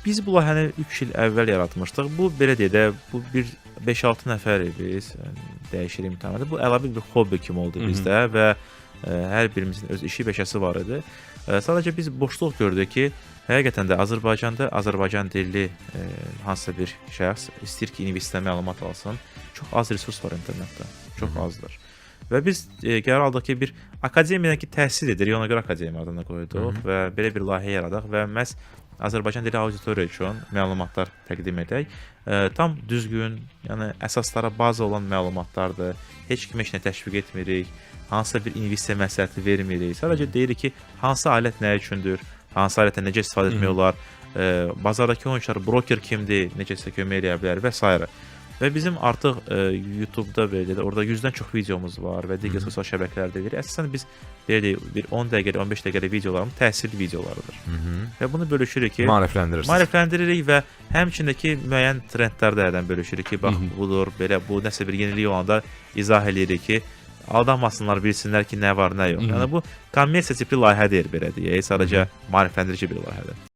Biz bu layihəni 3 il əvvəl yaratmışdıq. Bu belə deyək də, bu bir 5-6 nəfərik biz, dəyişir imtahanı. Bu əlavə bir hobbi kimi oldu bizdə və hər birimizin öz işi, peşəsi var idi. Sadəcə biz boşluq gördük ki, həqiqətən də Azərbaycanda Azərbaycan dilli hansısa bir şəxs istəyir ki, universitetdə məlumat alsın. Çox az resurs var internetdə, çox azdır. Və biz qərar aldıq ki, bir akademiyadakı təhsil edirik, ona görə akademiya adını qoyduq və belə bir layihə yaradaq və məhz Azərbaycan dili auditoriya üçün məlumatlar təqdim edək. Tam düzgün, yəni əsaslara baza olan məlumatlardır. Heç kimə heç nə təşviq etmirik, hansısa bir investisiya məsləhəti vermirik. Sadəcə deyirik ki, hansı alət nə üçündür, hansı alətlə necə istifadə etmək olar, bazardakı oyunçular, broker kimdir, necəsə kömək eləyə bilər və s. Və bizim artıq YouTube-da belə də orada 100-dən çox videomuz var və digər sosial şəbəkələrdə verir. Əsasən biz belə deyək, bir 10 dəqiqəlik, 15 dəqiqəlik videolarımız təhsilli videolarıdır. Və bunu bölüşürük ki, maarifləndiririk və həmçindəki müəyyən trendlərdən bölüşürük ki, bax budur, belə bu nəsə bir yenilik olanda izah eləyirik ki, aldanmasınlar, bilsinlər ki, nə var, nə yox. Yəni bu kommersiya tipli layihə deyil belə deyək, sadəcə maarifləndirici bir layihədir.